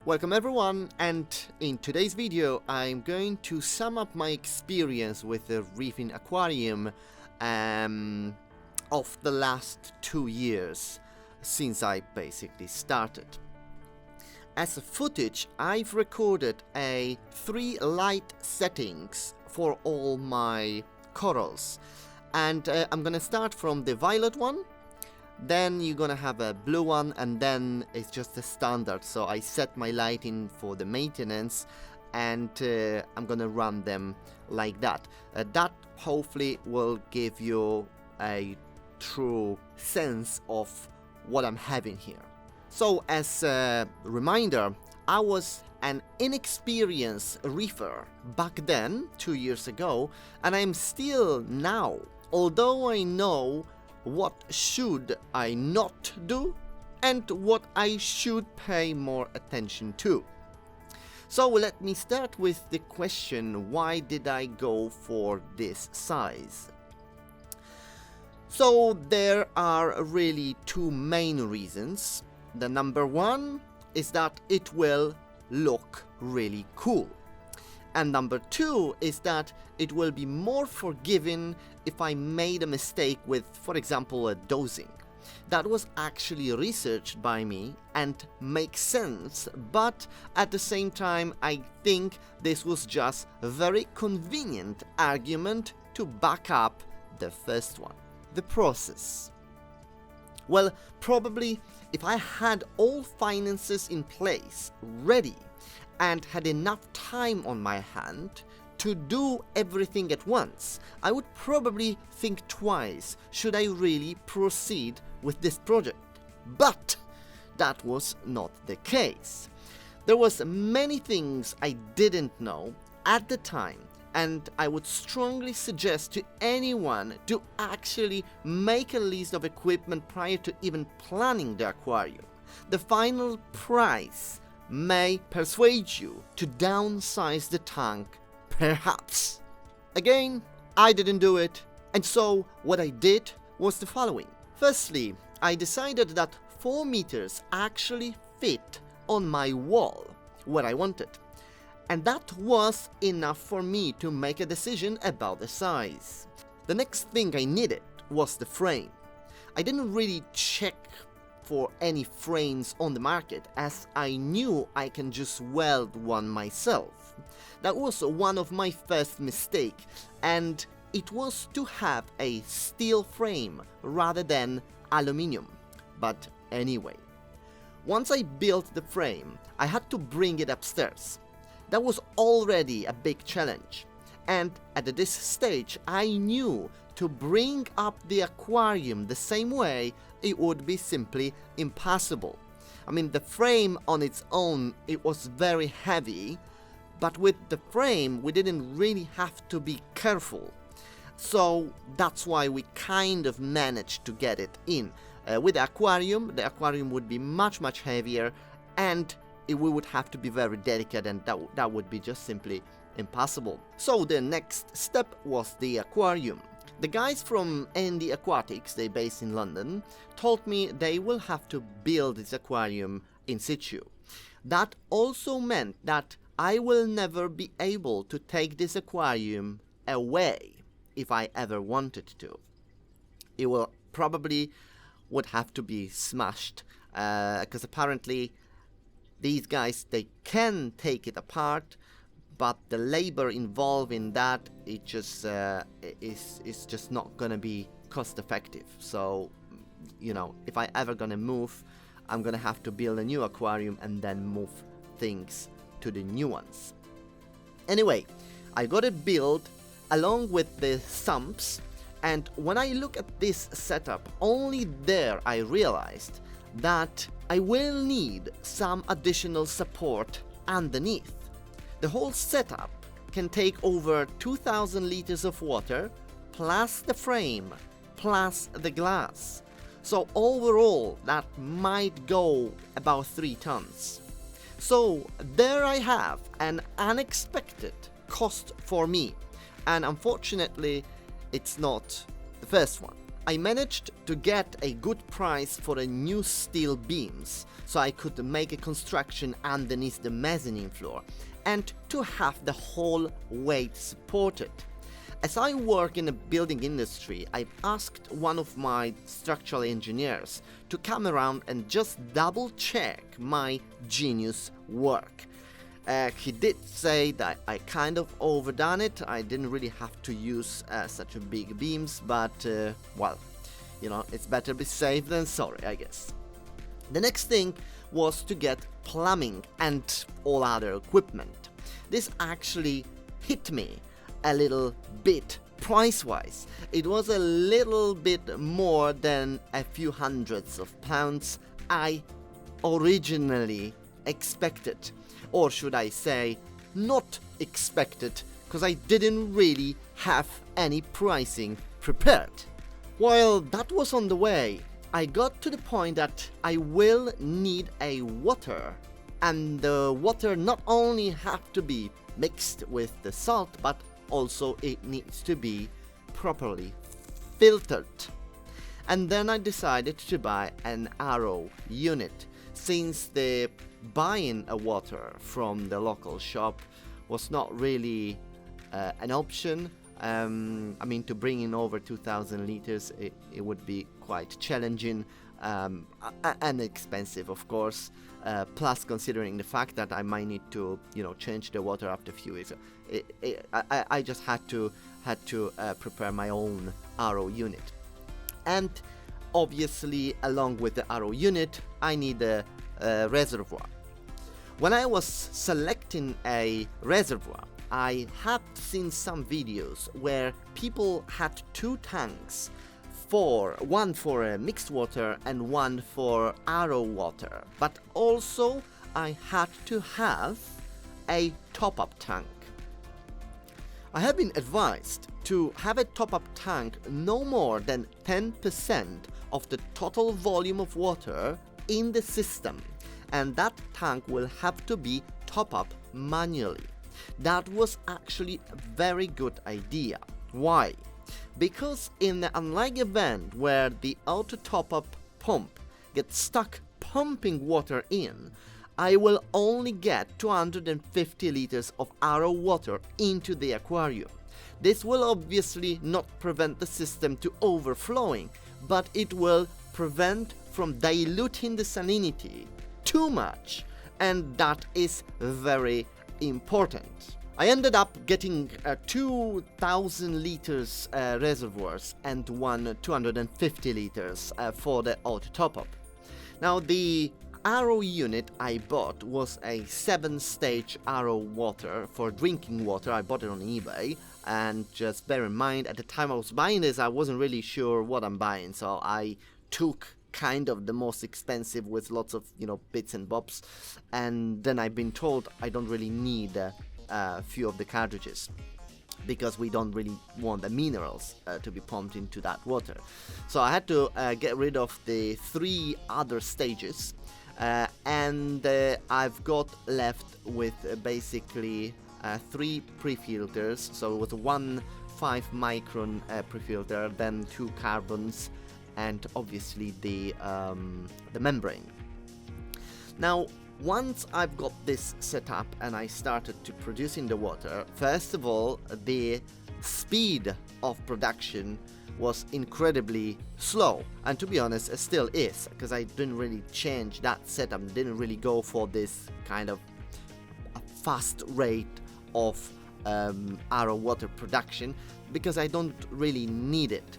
Welcome everyone, and in today's video I'm going to sum up my experience with the reefing aquarium of the last 2 years since I basically started. As a footage, I've recorded 3 light settings for all my corals, and I'm gonna start from the violet one. Then you're gonna have a blue one, and then it's just a standard. So I set my lighting for the maintenance, and I'm gonna run them like that. That hopefully will give you a true sense of what I'm having here. So as a reminder, I was an inexperienced reefer back then, 2 years ago, and I'm still now, although I know what should I not do and what I should pay more attention to. So let me start with the question, why did I go for this size? So there are really 2 main reasons. The number one is that it will look really cool. And number 2 is that it will be more forgiving if I made a mistake with, for example, a dosing. That was actually researched by me and makes sense, but at the same time I think this was just a very convenient argument to back up the first one. The process. Well, probably if I had all finances in place, ready, and had enough time on my hand to do everything at once, I would probably think twice, should I really proceed with this project? But that was not the case. There was many things I didn't know at the time, and I would strongly suggest to anyone to actually make a list of equipment prior to even planning the aquarium. The final price may persuade you to downsize the tank, perhaps. Again, I didn't do it, and so what I did was the following. Firstly, I decided that 4 meters actually fit on my wall where I wanted, and that was enough for me to make a decision about the size. The next thing I needed was the frame. I didn't really check for any frames on the market, as I knew I can just weld one myself. That was one of my first mistakes, and it was to have a steel frame rather than aluminium. But anyway, once I built the frame, I had to bring it upstairs. That was already a big challenge, and at this stage I knew to bring up the aquarium the same way, it would be simply impossible. I mean, the frame on its own, it was very heavy, but with the frame we didn't really have to be careful. So that's why we kind of managed to get it in. With the aquarium would be much heavier, and we would have to be very delicate, and that would be just simply impossible. So the next step was the aquarium. The guys from ND Aquatics, they based in London, told me they will have to build this aquarium in situ. That also meant that I will never be able to take this aquarium away if I ever wanted to. It will probably would have to be smashed, because apparently these guys, they can take it apart, but the labor involved in that, it just is just not gonna be cost effective. So, you know, if I ever gonna move, I'm gonna have to build a new aquarium and then move things to the new ones. Anyway, I got it built along with the sumps, and when I look at this setup, only there I realized that I will need some additional support underneath. The whole setup can take over 2,000 liters of water, plus the frame, plus the glass. So overall, that might go about 3 tons. So there I have an unexpected cost for me, and unfortunately, it's not the first one. I managed to get a good price for a new steel beams, so I could make a construction underneath the mezzanine floor and to have the whole weight supported. As I work in the building industry, I asked one of my structural engineers to come around and just double check my genius work. He did say that I kind of overdone it. I didn't really have to use such a big beams, but well, you know, it's better be safe than sorry, I guess. The next thing was to get plumbing and all other equipment. This actually hit me a little bit price-wise. It was a little bit more than a few hundreds of pounds I originally expected. Or should I say, not expected, because I didn't really have any pricing prepared. While that was on the way, I got to the point that I will need a water, and the water not only have to be mixed with the salt, but also it needs to be properly filtered. And then I decided to buy an RO unit, since the buying a water from the local shop was not really an option. I mean, to bring in over 2,000 liters, it would be quite challenging and expensive, of course. Plus, considering the fact that I might need to, you know, change the water after a few weeks, I just had to prepare my own RO unit. And obviously, along with the RO unit, I need a reservoir. When I was selecting a reservoir, I have seen some videos where people had two tanks, one for mixed water and one for RO water, but also I had to have a top-up tank. I have been advised to have a top-up tank no more than 10% of the total volume of water in the system, and that tank will have to be top up manually. That was actually a very good idea. Why? Because in the unlikely event where the auto top-up pump gets stuck pumping water in, I will only get 250 liters of RO water into the aquarium. This will obviously not prevent the system to overflowing, but it will prevent from diluting the salinity too much, and that is very important. I ended up getting 2,000 liters reservoirs and one 250 liters for the auto top-up. Now, the RO unit I bought was a 7-stage RO water for drinking water. I bought it on eBay, and just bear in mind, at the time I was buying this, I wasn't really sure what I'm buying, so I took kind of the most expensive with lots of, you know, bits and bobs, and then I've been told I don't really need a few of the cartridges because we don't really want the minerals to be pumped into that water. So I had to get rid of the 3 other stages, and I've got left with basically 3 pre-filters. So it was one 5 micron pre-filter, then 2 carbons, and obviously the membrane. Now, once I've got this set up and I started to producing the water, first of all, the speed of production was incredibly slow, and to be honest, it still is, because I didn't really change that setup, didn't really go for this kind of a fast rate of RO water production, because I don't really need it.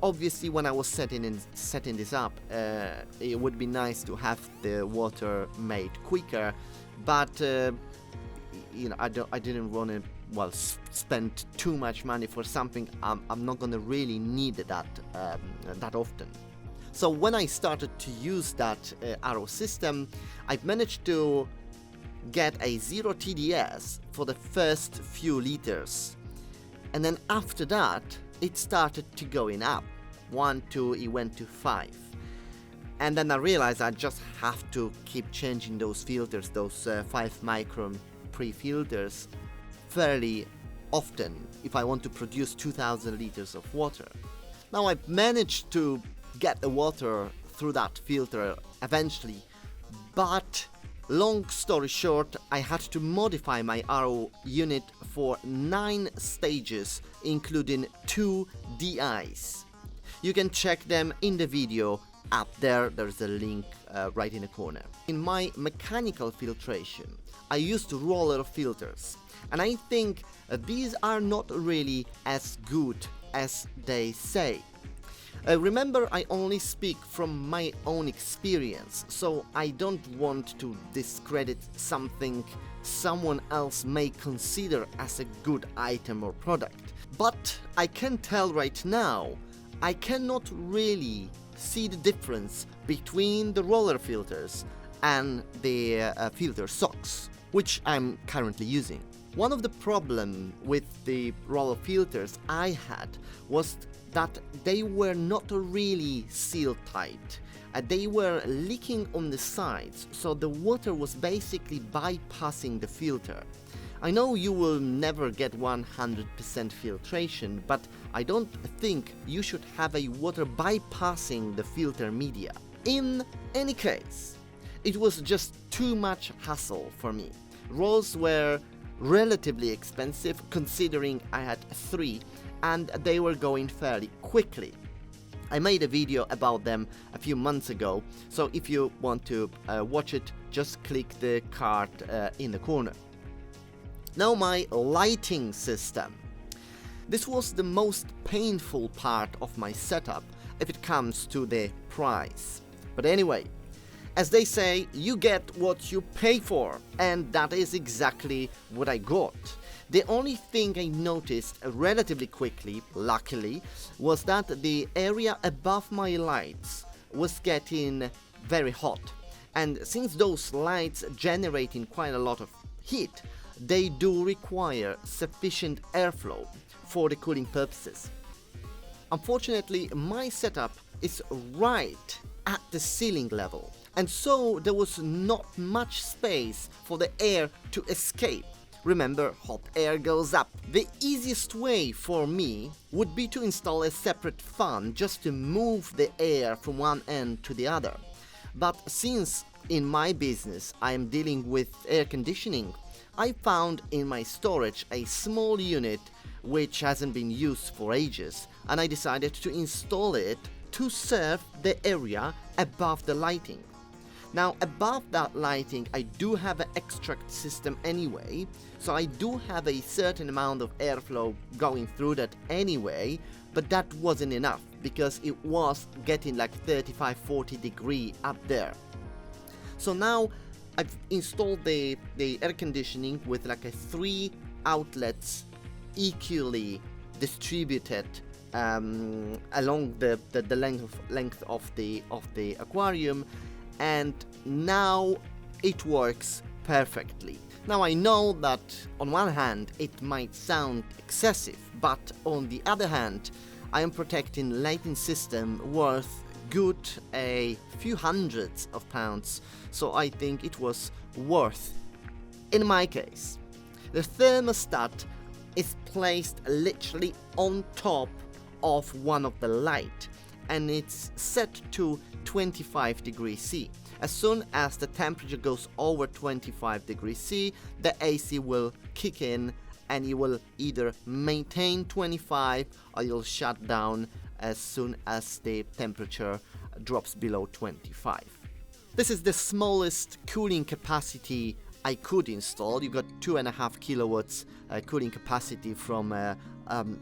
Obviously, when I was setting this up, it would be nice to have the water made quicker, but you know, I didn't want to spend too much money for something I'm not gonna really need that often. So when I started to use that RO system, I've managed to get a 0 TDS for the first few liters, and then after that it started to going up. 1, 2, it went to 5. And then I realized I just have to keep changing those filters, those 5 micron pre-filters, fairly often if I want to produce 2,000 liters of water. Now I've managed to get the water through that filter eventually, but long story short, I had to modify my RO unit for 9 stages, including 2 DIs. You can check them in the video up there, there's a link right in the corner. In my mechanical filtration, I used roller filters, and I think these are not really as good as they say. Remember, I only speak from my own experience, so I don't want to discredit something someone else may consider as a good item or product. But I can tell right now, I cannot really see the difference between the roller filters and the filter socks, which I'm currently using. One of the problems with the roller filters I had was that they were not really seal tight. They were leaking on the sides, so the water was basically bypassing the filter. I know you will never get 100% filtration, but I don't think you should have a water bypassing the filter media. In any case, it was just too much hassle for me. Rolls were relatively expensive considering I had 3 and they were going fairly quickly. I made a video about them a few months ago, so if you want to watch it, just click the card in the corner. Now my lighting system. This was the most painful part of my setup if it comes to the price. But anyway, as they say, you get what you pay for, and that is exactly what I got. The only thing I noticed relatively quickly, luckily, was that the area above my lights was getting very hot. And since those lights generating quite a lot of heat, they do require sufficient airflow for the cooling purposes. Unfortunately, my setup is right at the ceiling level, and so there was not much space for the air to escape. Remember, hot air goes up. The easiest way for me would be to install a separate fan just to move the air from one end to the other. But since in my business I am dealing with air conditioning, I found in my storage a small unit which hasn't been used for ages, and I decided to install it to serve the area above the lighting. Now, above that lighting I do have an extract system anyway, so I do have a certain amount of airflow going through that anyway, but that wasn't enough because it was getting like 35-40 degrees up there. So now I've installed the air conditioning with like a 3 outlets equally distributed along the length of the aquarium, and now it works perfectly. Now I know that on one hand it might sound excessive, but on the other hand I am protecting lighting system worth good a few hundreds of pounds, so I think it was worth. In my case, the thermostat is placed literally on top of one of the light, and it's set to 25 degrees C. As soon as the temperature goes over 25 degrees C, the AC will kick in and you will either maintain 25 or you'll shut down as soon as the temperature drops below 25. This is the smallest cooling capacity I could install. You got 2.5 kilowatts cooling capacity from a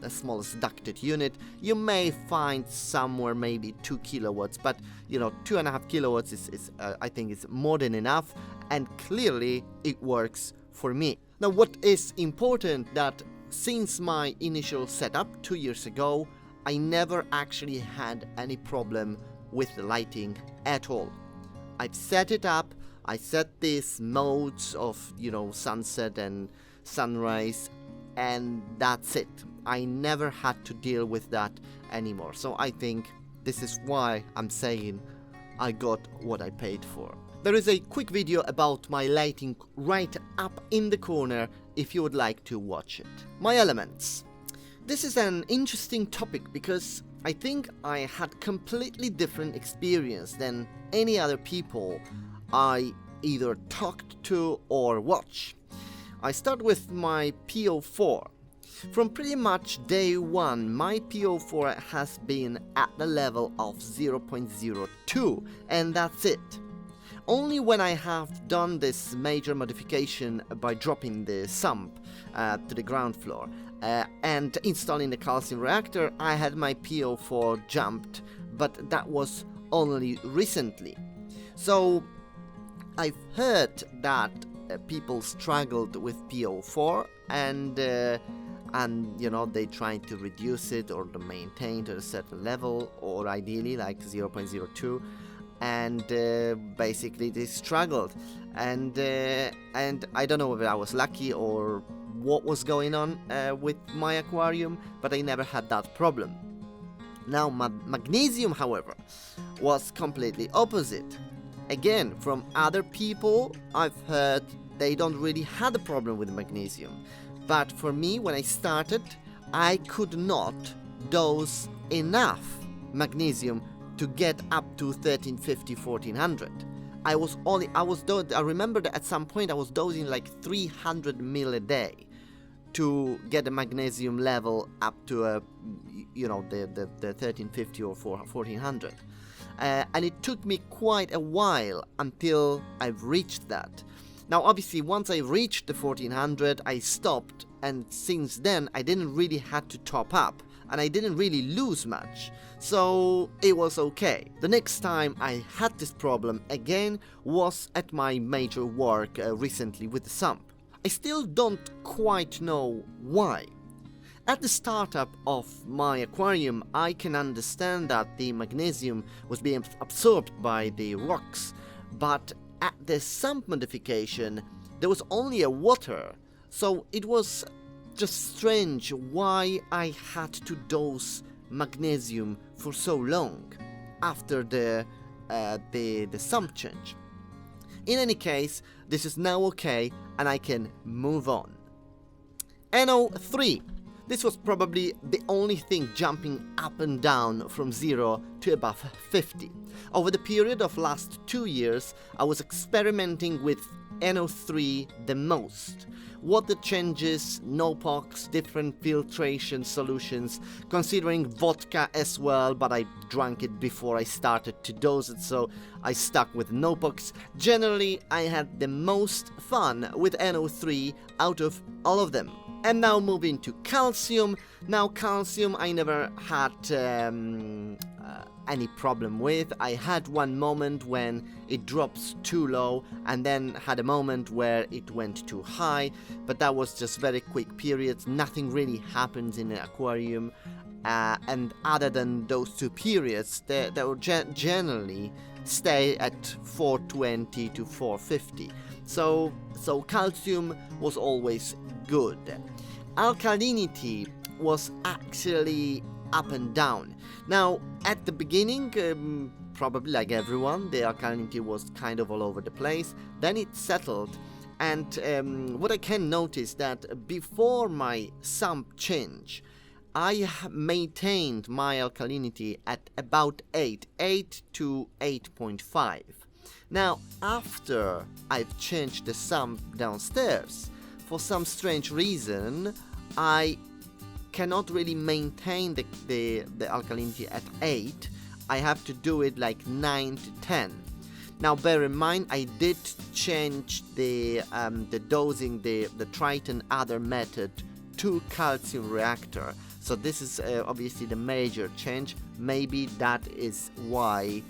smallest ducted unit. You may find somewhere maybe 2 kilowatts, but you know, 2.5 kilowatts is I think is more than enough, and clearly it works for me. Now, what is important that since my initial setup 2 years ago, I never actually had any problem with the lighting at all. I've set it up, I set these modes of, you know, sunset and sunrise, and that's it. I never had to deal with that anymore. So I think this is why I'm saying I got what I paid for. There is a quick video about my lighting right up in the corner if you would like to watch it. My elements. This is an interesting topic because I think I had completely different experience than any other people I either talked to or watched. I start with my PO4. From pretty much day one, my PO4 has been at the level of 0.02, and that's it. Only when I have done this major modification by dropping the sump to the ground floor and installing the calcium reactor, I had my PO4 jumped, but that was only recently. So I've heard that people struggled with PO4 and you know, they tried to reduce it or to maintain to a certain level, or ideally like 0.02, and basically they struggled, and I don't know whether I was lucky or what was going on with my aquarium, but I never had that problem. Now magnesium, however, was completely opposite. Again, from other people I've heard they don't really had a problem with magnesium, but for me, when I started, I could not dose enough magnesium to get up to 1350, 1400. I remember that at some point I was dosing like 300 ml a day to get the magnesium level up to the 1350 or 1400. And it took me quite a while until I've reached that. Now obviously once I reached the 1400 I stopped, and since then I didn't really have to top up, and I didn't really lose much, so it was okay. The next time I had this problem again was at my major work recently with the sump. I still don't quite know why. At the startup of my aquarium, I can understand that the magnesium was being absorbed by the rocks, but at the sump modification there was only a water, so it was just strange why I had to dose magnesium for so long after the sump change. In any case, this is now okay and I can move on. NO3. This was probably the only thing jumping up and down from 0 to above 50. Over the period of last 2 years, I was experimenting with NO3 the most. Water changes, NOPOX, different filtration solutions, considering vodka as well, but I drank it before I started to dose it, so I stuck with NOPOX. Generally, I had the most fun with NO3 out of all of them. And now moving to calcium. Now calcium I never had any problem with. I had one moment when it drops too low, and then had a moment where it went too high, but that was just very quick periods. Nothing really happens in an aquarium, and other than those 2 periods, they will generally stay at 420 to 450. So calcium was always good. Alkalinity was actually up and down. Now at the beginning, probably like everyone, the alkalinity was kind of all over the place. Then it settled, and what I can notice that before my sump change, I maintained my alkalinity at about 8 to 8.5. Now after I've changed the sump downstairs, for some strange reason, I cannot really maintain the alkalinity at 8. I have to do it like 9 to 10. Now bear in mind, I did change the dosing, the Triton other method to calcium reactor. So this is obviously the major change. Maybe that is why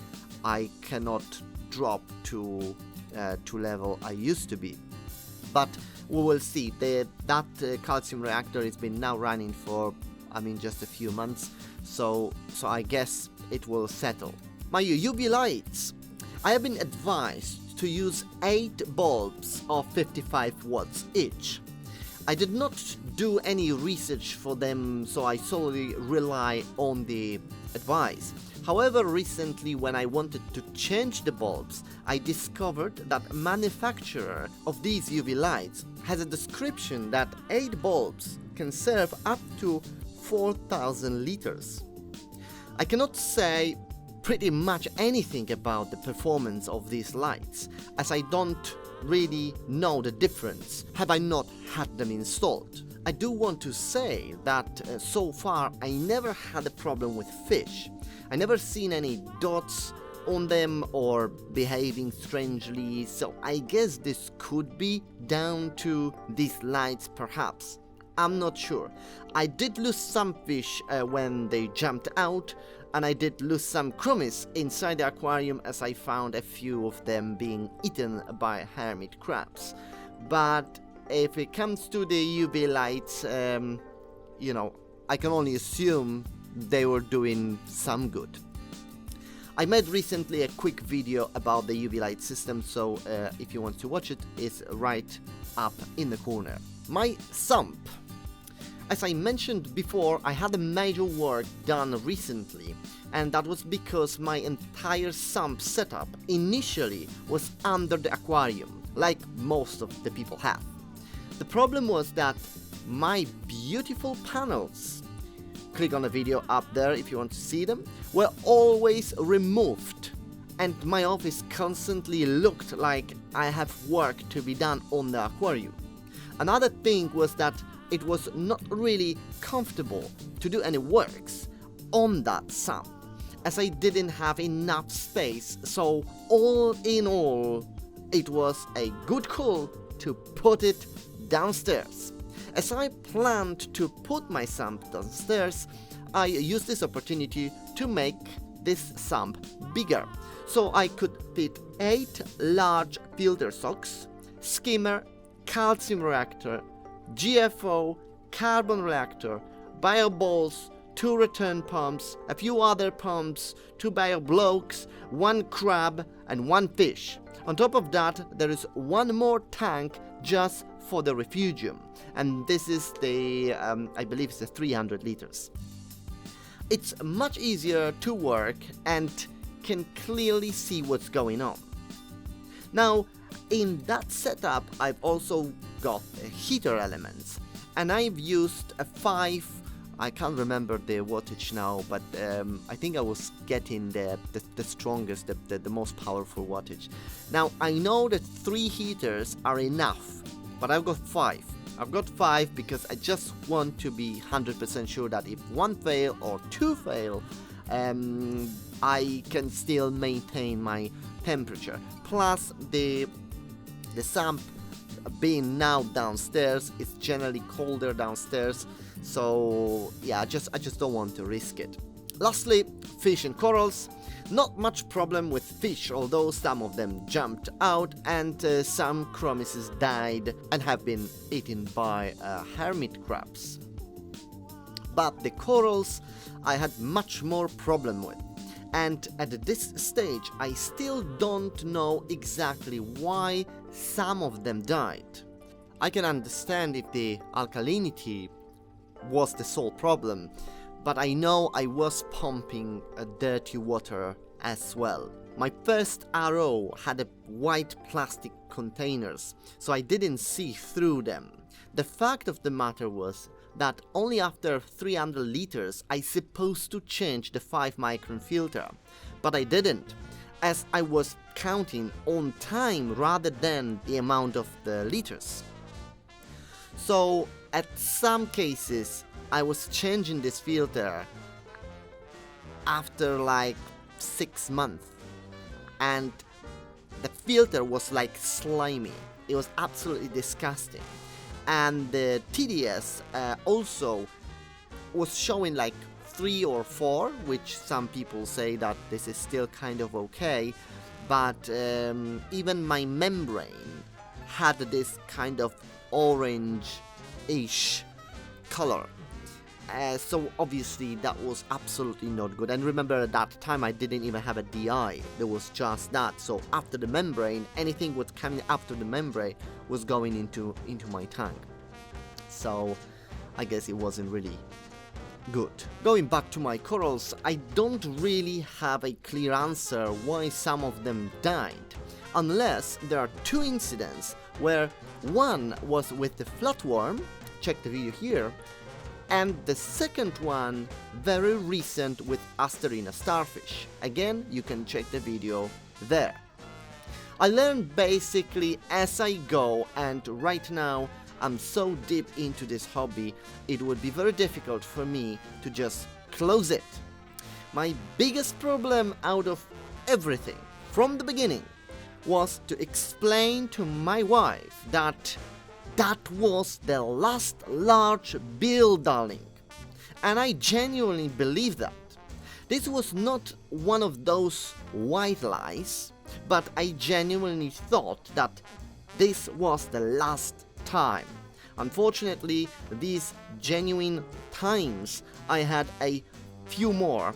I cannot drop to level I used to be. But we will see. That calcium reactor has been now running for, just a few months, so I guess it will settle. My UV lights. I have been advised to use 8 bulbs of 55 watts each. I did not do any research for them, so I solely rely on the advice. However, recently when I wanted to change the bulbs, I discovered that manufacturer of these UV lights has a description that 8 bulbs can serve up to 4,000 liters. I cannot say pretty much anything about the performance of these lights, as I don't really know the difference, have I not had them installed. I do want to say that so far I never had a problem with fish. I never seen any dots on them or behaving strangely, so I guess this could be down to these lights perhaps. I'm not sure. I did lose some fish when they jumped out, and I did lose some crummies inside the aquarium as I found a few of them being eaten by hermit crabs. But if it comes to the UV lights, you know, I can only assume they were doing some good. I made recently a quick video about the UV light system, so if you want to watch it, it's right up in the corner. My sump. As I mentioned before, I had a major work done recently, and that was because my entire sump setup initially was under the aquarium, like most of the people have. The problem was that my beautiful panels, click on the video up there if you want to see them, were always removed, and my office constantly looked like I have work to be done on the aquarium. Another thing was that it was not really comfortable to do any works on that sump, as I didn't have enough space, so all in all, it was a good call to put it downstairs. As I planned to put my sump downstairs, I used this opportunity to make this sump bigger, so I could fit 8 large filter socks, skimmer, calcium reactor, GFO, carbon reactor, bio balls, 2 return pumps, a few other pumps, 2 bio blocks, 1 crab and 1 fish. On top of that, there is 1 more tank just for the refugium, and this is the, I believe it's the 300 liters. It's much easier to work and can clearly see what's going on. Now, in that setup, I've also got heater elements, and I've used a 5, I can't remember the wattage now, but I think I was getting the strongest, the most powerful wattage. Now, I know that 3 heaters are enough, but I've got 5. I've got 5 because I just want to be 100% sure that if 1 fail or 2 fail, I can still maintain my temperature. Plus, the sump being now downstairs, it's generally colder downstairs, so yeah, I just don't want to risk it. Lastly, fish and corals. Not much problem with fish, although some of them jumped out and some chromices died and have been eaten by hermit crabs. But the corals I had much more problem with, and at this stage I still don't know exactly why some of them died. I can understand if the alkalinity was the sole problem, but I know I was pumping dirty water as well. My first RO had a white plastic containers, so I didn't see through them. The fact of the matter was that only after 300 liters I supposed to change the 5 micron filter, but I didn't, as I was counting on time rather than the amount of the liters. So at some cases I was changing this filter after like 6 months, and the filter was like slimy. It was absolutely disgusting, and the TDS also was showing like 3 or 4, which some people say that this is still kind of okay, but even my membrane had this kind of orange-ish color. So obviously that was absolutely not good, and remember at that time I didn't even have a DI, there was just that, so after the membrane, anything was coming after the membrane was going into my tank, so I guess it wasn't really good. Going back to my corals, I don't really have a clear answer why some of them died, unless there are 2 incidents where one was with the flatworm, check the video here, And the second one, very recent, with Asterina starfish. Again, you can check the video there. I learned basically as I go, and right now I'm so deep into this hobby, it would be very difficult for me to just close it. My biggest problem out of everything from the beginning was to explain to my wife that that was the last large bill, darling. And I genuinely believe that. This was not one of those white lies, but I genuinely thought that this was the last time. Unfortunately, these genuine times, I had a few more,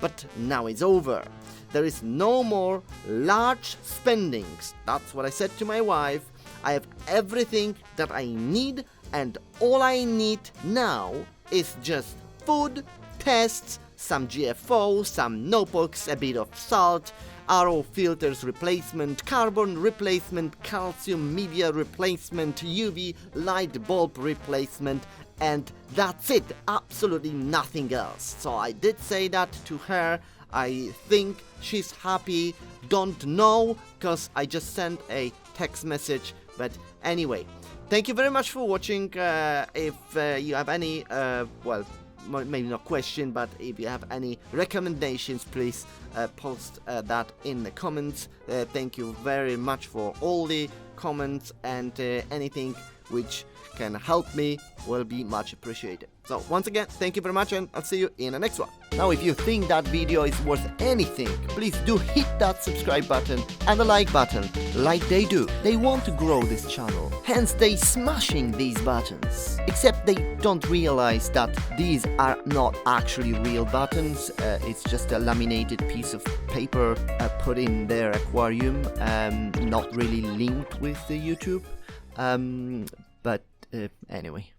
but now it's over. There is no more large spendings. That's what I said to my wife. I have everything that I need, and all I need now is just food, tests, some GFO, some notebooks, a bit of salt, RO filters replacement, carbon replacement, calcium media replacement, UV light bulb replacement, and that's it. Absolutely nothing else. So I did say that to her. I think she's happy. Don't know, because I just sent a text message. But anyway, thank you very much for watching. If you have any, well, maybe not question, but if you have any recommendations, please post that in the comments. Thank you very much for all the comments, and anything which can help me will be much appreciated. So once again, thank you very much, and I'll see you in the next one. Now, if you think that video is worth anything, please do hit that subscribe button and the like button, like they do. They want to grow this channel, hence they smashing these buttons. Except they don't realize that these are not actually real buttons. It's just a laminated piece of paper put in their aquarium, not really linked with the YouTube. But anyway.